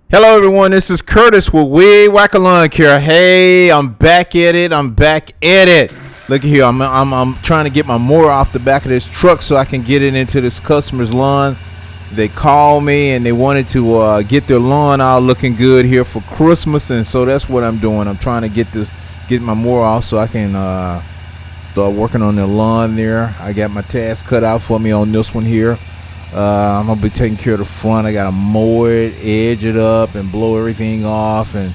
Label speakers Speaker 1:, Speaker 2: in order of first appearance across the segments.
Speaker 1: Hello, everyone. This is Curtis with Wig Whacker Lawn Care. Hey, I'm back at it. Look at here. I'm trying to get my mower off the back of this truck so I can get it into this customer's lawn. They called me and they wanted to get their lawn all looking good here for Christmas, and so that's what I'm doing. I'm trying to get my mower off so I can start working on their lawn there. I got my task cut out for me on this one here. I'm gonna be taking care of the front. I gotta mow it, edge it up, and blow everything off, and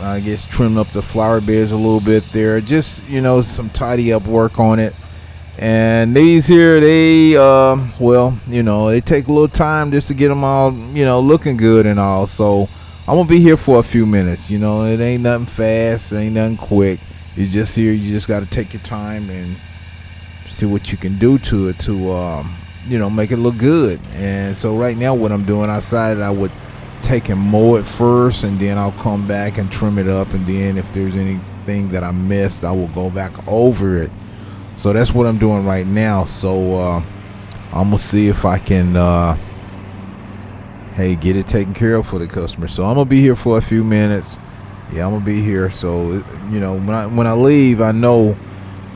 Speaker 1: I guess trim up the flower beds a little bit there. Just some tidy up work on it. And these here, they they take a little time just to get them all looking good and all. So I'm gonna be here for a few minutes. It ain't nothing fast, it ain't nothing quick. You just here. You just gotta take your time and see what you can do to it to make it look good. And so right now what I'm doing, I decided I would take and mow it first, and then I'll come back and trim it up, and then if there's anything that I missed, I will go back over it. So that's what I'm doing right now. So I'm gonna see if I can get it taken care of for the customer. So I'm gonna be here for a few minutes. I'm gonna be here. So when I leave, I know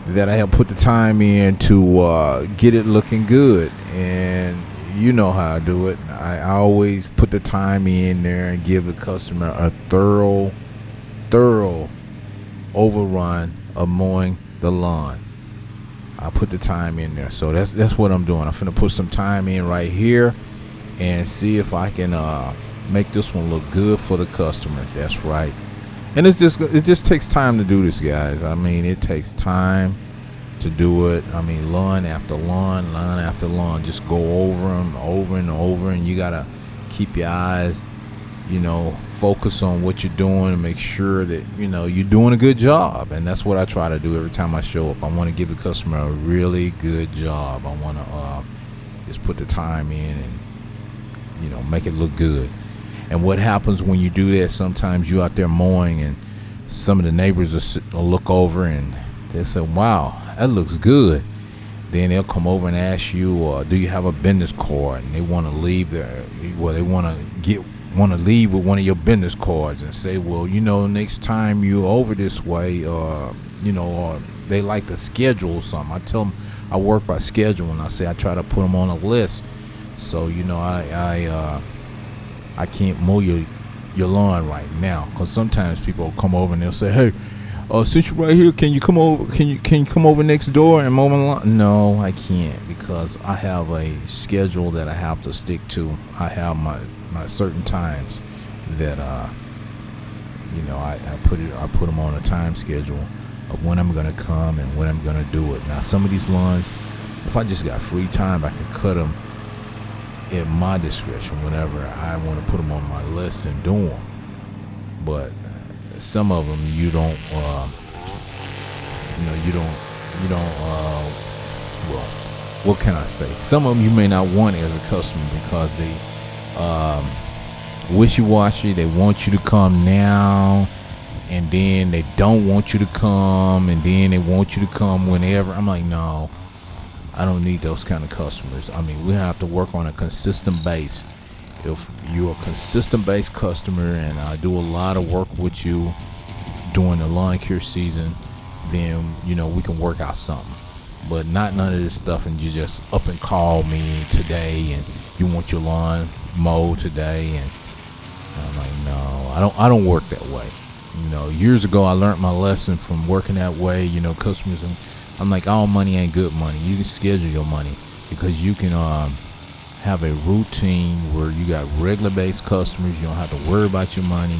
Speaker 1: that I have put the time in to get it looking good. And you know how I do it. I always put the time in there and give the customer a thorough overrun of mowing the lawn. I put the time in there. So that's what I'm doing. I'm finna put some time in right here and see if I can make this one look good for the customer. That's right. And it just takes time to do this, guys. I mean, it takes time to do it. I mean, lawn after lawn after lawn. Just go over them over and over, and you gotta keep your eyes, focus on what you're doing and make sure that you're doing a good job. And that's what I try to do every time I show up. I want to give the customer a really good job. I want to just put the time in and make it look good. And what happens when you do that, sometimes you out there mowing and some of the neighbors will look over and they'll say, wow, that looks good. Then they'll come over and ask you, do you have a business card? And they want to leave they want to leave with one of your business cards and say, well, next time you over this way, or they like to schedule something. I tell them I work by schedule, and I say I try to put them on a list. So I can't mow your lawn right now, because sometimes people will come over and they'll say, hey, since you're right here, can you come over? Can you come over next door and mow my lawn? No, I can't, because I have a schedule that I have to stick to. I have my certain times that I put them on a time schedule of when I'm gonna come and when I'm gonna do it. Now, some of these lawns, if I just got free time, I can cut them at my discretion whenever I want to put them on my list and do them. But some of them you don't well, what can I say? Some of them you may not want as a customer because they wishy-washy. They want you to come now, and then they don't want you to come, and then they want you to come whenever. I'm like, no, I don't need those kind of customers. I mean, we have to work on a consistent base. If you're a consistent base customer and I do a lot of work with you during the lawn care season, then we can work out something. But not none of this stuff and you just up and call me today and you want your lawn mowed today, and I'm like, no, I don't work that way. Years ago I learned my lesson from working that way. Customers, I'm like, all money ain't good money. You can schedule your money, because you can have a routine where you got regular based customers. You don't have to worry about your money.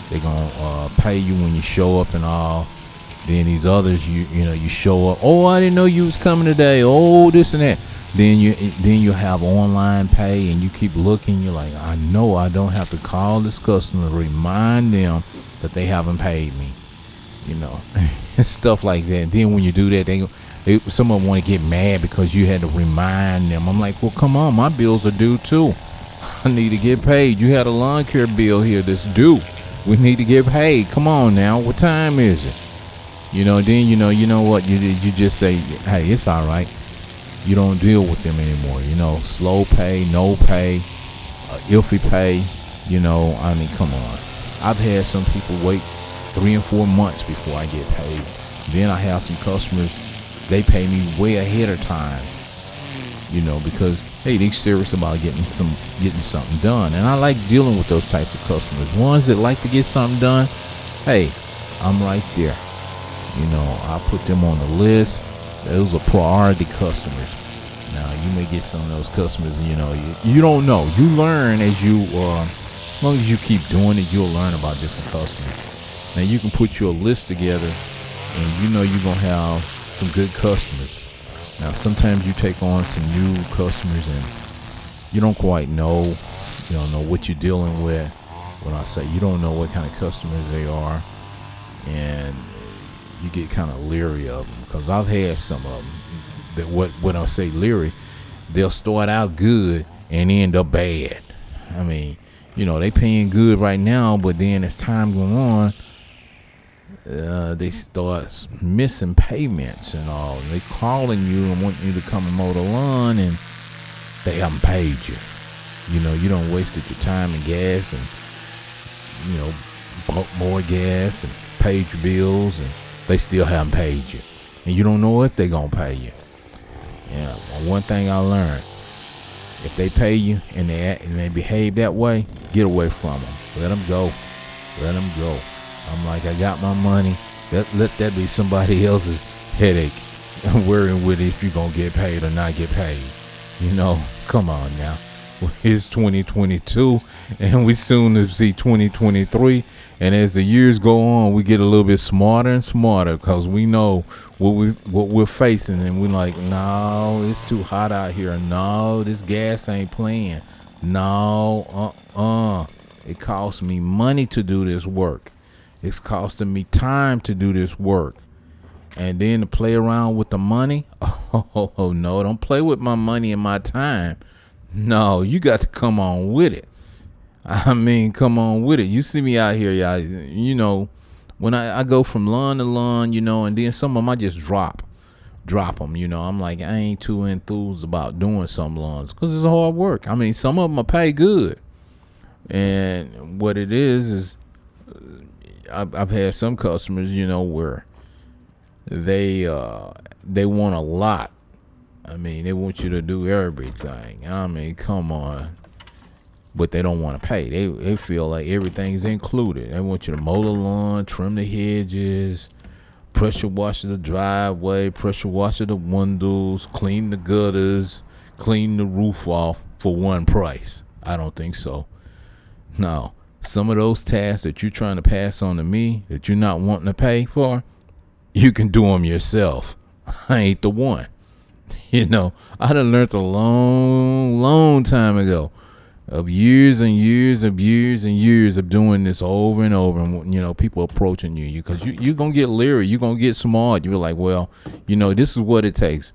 Speaker 1: They're gonna pay you when you show up and all. Then these others, you show up. Oh, I didn't know you was coming today. Oh, this and that. Then you have online pay, and you keep looking. You're like, I know I don't have to call this customer to remind them that they haven't paid me. Stuff like that. And then when you do that, some of them want to get mad because you had to remind them. I'm like, well, come on, my bills are due too. I need to get paid. You had a lawn care bill here that's due. We need to get paid. Come on now. What time is it? Then you know what? You just say, hey, it's all right. You don't deal with them anymore. Slow pay, no pay, iffy pay. I mean, come on. I've had some people wait 3 and 4 months before I get paid. Then I have some customers, they pay me way ahead of time, because hey, they serious about getting something done. And I like dealing with those types of customers. Ones that like to get something done, hey, I'm right there. I put them on the list. Those are priority customers. Now you may get some of those customers, you don't know. You learn as long as you keep doing it, you'll learn about different customers. Now you can put your list together, and you're gonna have some good customers. Now sometimes you take on some new customers, and you don't quite know, you don't know what you're dealing with. When I say you don't know what kind of customers they are, and you get kind of leery of them, because I've had some of them that when I say leery, they'll start out good and end up bad. I mean, they paying good right now, but then as time goes on, they start missing payments and all. They calling you and want you to come and mow the lawn, and they haven't paid you. You don't wasted your time and gas, and bought more gas and paid your bills, and they still haven't paid you, and you don't know if they're gonna pay you. One thing I learned: if they pay you and they behave that way, get away from them. Let them go. Let them go. I'm like, I got my money. Let that be somebody else's headache. I'm worrying with if you're going to get paid or not get paid. Come on now. It's 2022, and we soon to see 2023. And as the years go on, we get a little bit smarter and smarter, because we know what we're facing, and we're like, no, it's too hot out here. No, this gas ain't playing. No, it costs me money to do this work. It's costing me time to do this work. And then to play around with the money, oh no, don't play with my money and my time. No, you got to come on with it. I mean, come on with it. You see me out here, y'all. When I go from lawn to lawn, and then some of them I just drop them. I'm like, I ain't too enthused about doing some lawns because it's hard work. I mean, some of them are pay good, and what it is I've had some customers, where they want a lot. I mean, they want you to do everything. I mean, come on. But they don't want to pay. They feel like everything's included. They want you to mow the lawn, trim the hedges, pressure wash the driveway, pressure wash the windows, clean the gutters, clean the roof off for one price. I don't think so. No. Some of those tasks that you're trying to pass on to me that you're not wanting to pay for, you can do them yourself. I ain't the one. I done learned a long time ago of years and years of doing this over and over, and people approaching you because you're gonna get leery, you're gonna get smart. You're like, well, this is what it takes.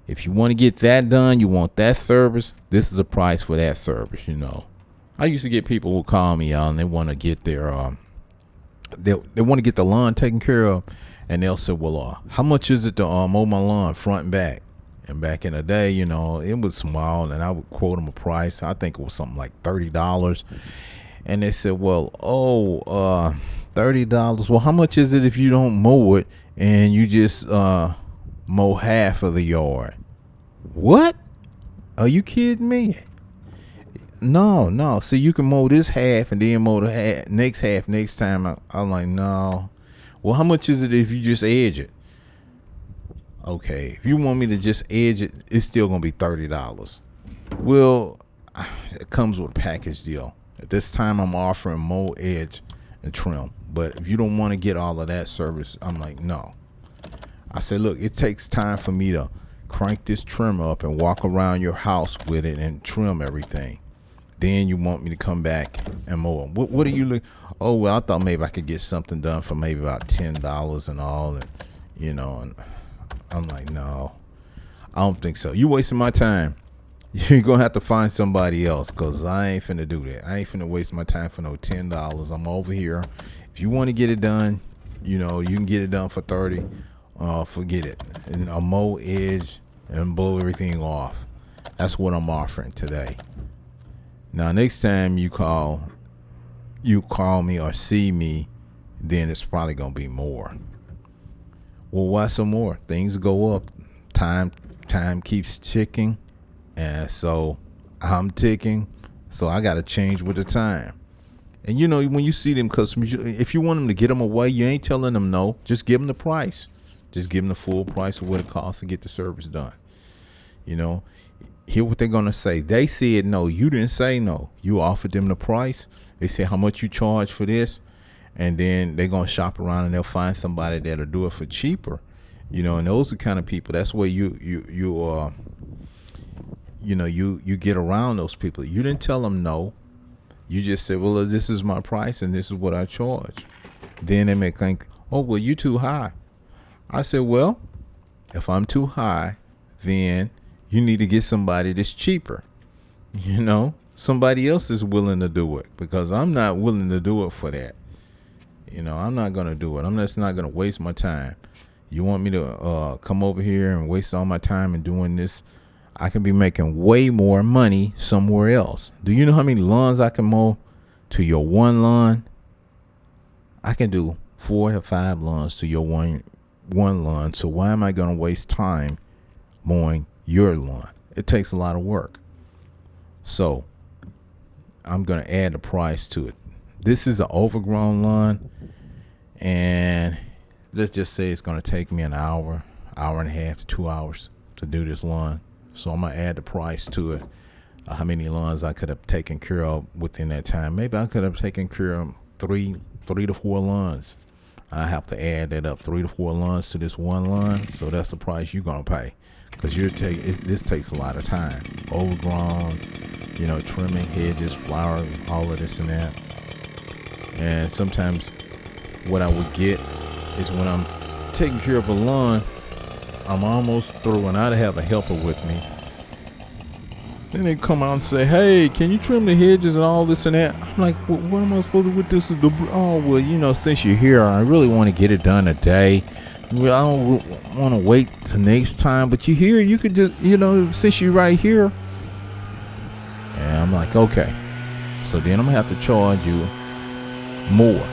Speaker 1: If you want to get that done, you want that service, this is a price for that service. I used to get people who call me out and they want to get their they want to get the lawn taken care of, and they'll say, well, how much is it to mow my lawn front and back? And back in the day, it was small, and I would quote them a price. I think it was something like $30. And they said, well, $30. Well, how much is it if you don't mow it and you just mow half of the yard? What? Are you kidding me? No. See, you can mow this half and then mow the next half next time. I'm like, no. Well, how much is it if you just edge it? Okay, if you want me to just edge it, it's still going to be $30. Well, it comes with a package deal. At this time, I'm offering mow, edge, and trim. But if you don't want to get all of that service, I'm like, no. I said, look, it takes time for me to crank this trim up and walk around your house with it and trim everything. Then you want me to come back and mow it. What are you looking? Oh, well, I thought maybe I could get something done for maybe about $10 and all. And, and I'm like, no, I don't think so. You wasting my time. You're going to have to find somebody else, because I ain't finna do that. I ain't finna waste my time for no $10. I'm over here. If you want to get it done, you can get it done for $30. Forget it. And I'll mow, edge, and blow everything off. That's what I'm offering today. Now, next time you call me or see me, then it's probably gonna be more. Well, why some more? Things go up. Time keeps ticking, and so I'm ticking. So I gotta change with the time. And when you see them customers, if you want them to get them away, you ain't telling them no. Just give them the price. Just give them the full price of what it costs to get the service done. Hear what they're gonna say. They said no. You didn't say no. You offered them the price. They say how much you charge for this, and then they're gonna shop around and they'll find somebody that'll do it for cheaper. And those are the kind of people. That's where you get around those people. You didn't tell them no. You just said, well, this is my price and this is what I charge. Then they may think, oh, well, you too high. I said, well, if I'm too high, then you need to get somebody that's cheaper. Somebody else is willing to do it, because I'm not willing to do it for that. I'm not going to do it. I'm just not going to waste my time. You want me to come over here and waste all my time in doing this? I can be making way more money somewhere else. Do you know how many lawns I can mow to your one lawn? I can do 4 to 5 lawns to your one lawn. So why am I going to waste time mowing your lawn? It takes a lot of work. So I'm going to add a price to it. This is an overgrown lawn, and let's just say it's going to take me an hour and a half to 2 hours to do this lawn. So I'm going to add the price to it, how many lawns I could have taken care of within that time. Maybe I could have taken care of three to 4 lawns. I have to add that up, 3 to 4 lawns to this one lawn. So that's the price you're going to pay, because this takes a lot of time. Overgrown, trimming hedges, flowers, all of this and that. And sometimes what I would get is when I'm taking care of a lawn, I'm almost through and I'd have a helper with me. Then they come out and say, hey, can you trim the hedges and all this and that? I'm like, what am I supposed to do with this? Oh, well, since you're here, I really want to get it done today. Well, I don't want to wait till next time, but you're here. You could just, since you're right here. And I'm like, okay. So then I'm going to have to charge you more,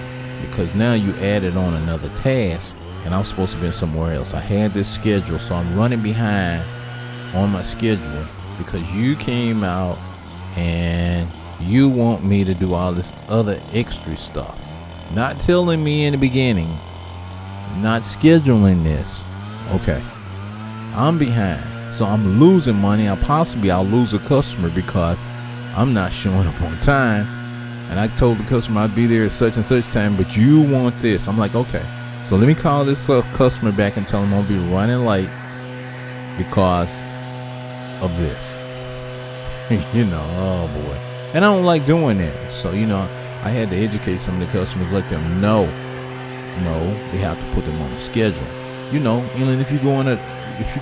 Speaker 1: because now you added on another task. And I'm supposed to be somewhere else. I had this schedule, so I'm running behind on my schedule because you came out and you want me to do all this other extra stuff. Not telling me in the beginning, not scheduling this. Okay, I'm behind, so I'm losing money. I'll lose a customer because I'm not showing up on time. And I told the customer I'd be there at such and such time, but you want this. I'm like, okay. So let me call this customer back and tell them I'll be running late because of this. Oh boy. And I don't like doing that. So, I had to educate some of the customers, let them know, they have to put them on the schedule. And if you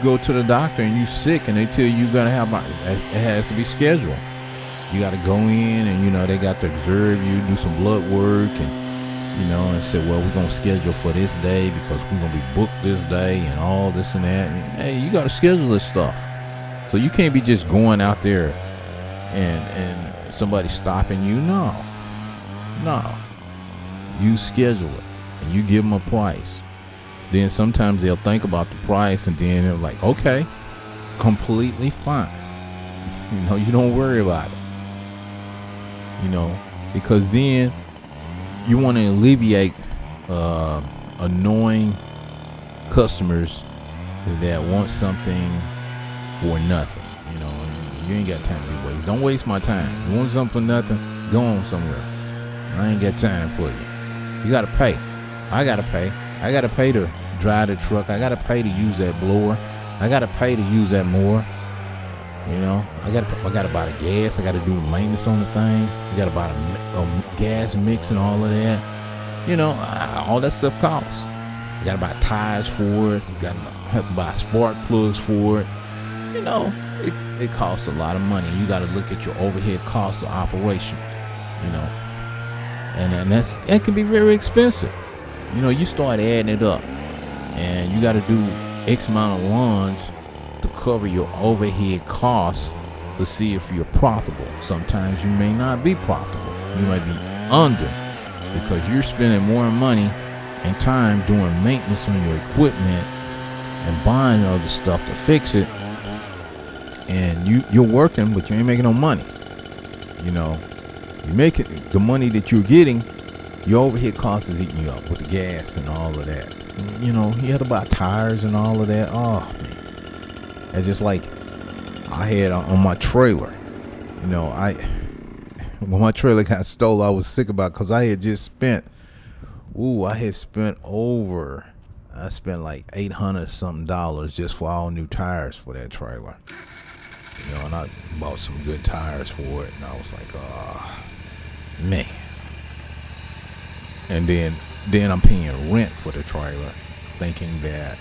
Speaker 1: go to the doctor and you're sick and they tell you you're going to have, it has to be scheduled. You got to go in and, they got to observe you, do some blood work and say, well, we're going to schedule for this day because we're going to be booked this day and all this and that. And, hey, you got to schedule this stuff. So you can't be just going out there and somebody stopping you. No. You schedule it and you give them a price. Then sometimes they'll think about the price and then they're like, okay, completely fine. You don't worry about it. Because then you want to alleviate annoying customers that want something for nothing. You ain't got time to be wasted. Don't waste my time. You want something for nothing? Go on somewhere. I ain't got time for you. You got to pay. I got to pay. I got to pay to drive the truck. I got to pay to use that blower. I got to pay to use that mower. I got to buy the gas. I got to do maintenance on the thing. I got to buy the gas mix and all of that. All that stuff costs. You got to buy tires for it. You got to have to buy spark plugs for it. It costs a lot of money. You got to look at your overhead costs of operation. And that can be very expensive. You start adding it up, and you got to do X amount of lawns to cover your overhead costs to see if you're profitable. Sometimes you may not be profitable. You might be under because you're spending more money and time doing maintenance on your equipment and buying other stuff to fix it. And you're working, but you ain't making no money. You make it, the money that you're getting, your overhead cost is eating you up with the gas and all of that. You had to buy tires and all of that. Oh man, it's just like I had on my trailer. When my trailer got stolen, I was sick about it because I had just spent. I spent like $800 something just for all new tires for that trailer. And I bought some good tires for it, and I was like, oh man. And then I'm paying rent for the trailer, thinking that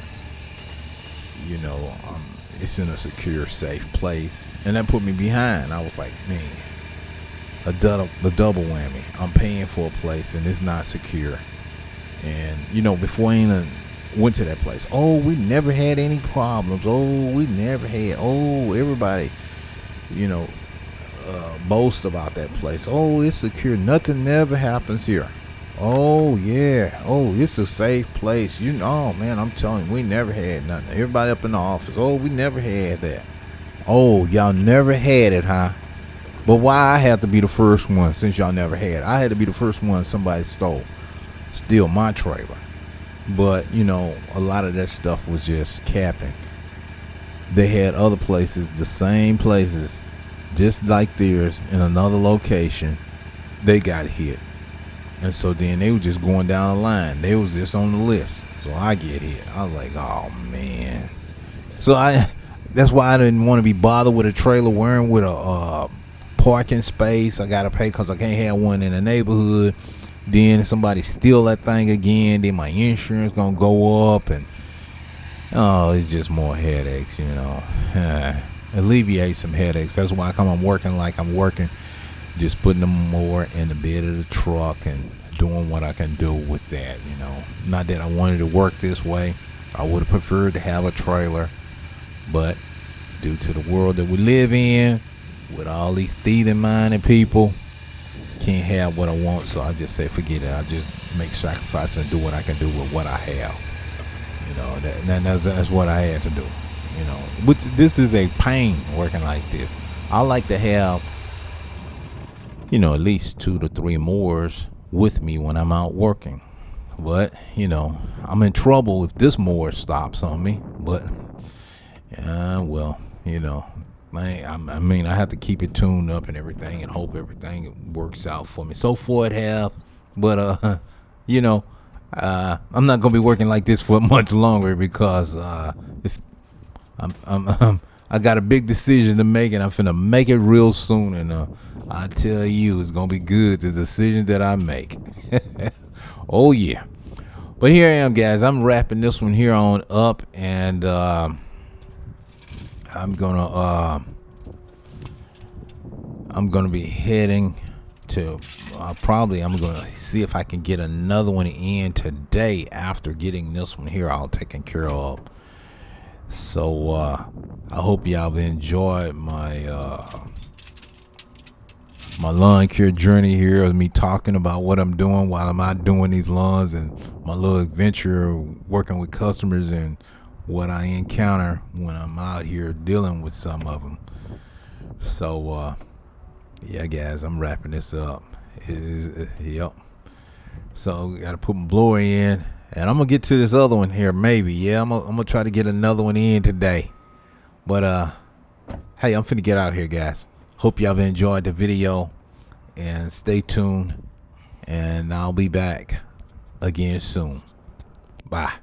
Speaker 1: it's in a secure, safe place, and that put me behind. I was like, man, the double whammy. I'm paying for a place and it's not secure. And before I even went to that place, we never had any problems. We never had. Everybody, boast about that place. It's secure. Nothing never happens here. Yeah. It's a safe place. Man, I'm telling you, we never had nothing. Everybody up in the office. We never had that. Y'all never had it, huh? But why I had to be the first one since y'all never had it? I had to be the first one somebody steal my trailer. But, a lot of that stuff was just capping. They had other places, the same places, just like theirs in another location. They got hit. And so then they were just going down the line. They was just on the list. So I get hit. I was like, oh man. So that's why I didn't want to be bothered with a trailer wearing with a parking space. I got to pay because I can't have one in the neighborhood. Then somebody steal that thing again. Then my insurance going to go up. And it's just more headaches, Alleviate some headaches. That's why I'm working like I'm working. Just putting them more in the bed of the truck and doing what I can do with that, Not that I wanted to work this way. I would have preferred to have a trailer. But due to the world that we live in, with all these thieving-minded people, can't have what I want. So I just say, forget it. I just make sacrifices and do what I can do with what I have. That's what I had to do. Which this is a pain working like this. I like to have at least 2 to 3 moors with me when I'm out working. But, I'm in trouble if this moor stops on me. But, I have to keep it tuned up and everything and hope everything works out for me. So far it have. But, I'm not going to be working like this for much longer because I got a big decision to make, and I'm finna make it real soon. And I tell you, it's gonna be good, the decision that I make. Oh yeah. But here I am, guys. I'm wrapping this one here on up, and I'm gonna be heading to I'm gonna see if I can get another one in today after getting this one here all taken care of. So I hope y'all have enjoyed my my lawn care journey here, of me talking about what I'm doing while I'm out doing these lawns, and my little adventure working with customers and what I encounter when I'm out here dealing with some of them. So yeah, guys, I'm wrapping this up. Yep. So got to put my blower in, and I'm gonna get to this other one here. Maybe, yeah, I'm gonna try to get another one in today. But hey, I'm finna get out of here, guys. Hope y'all have enjoyed the video, and stay tuned, and I'll be back again soon. Bye.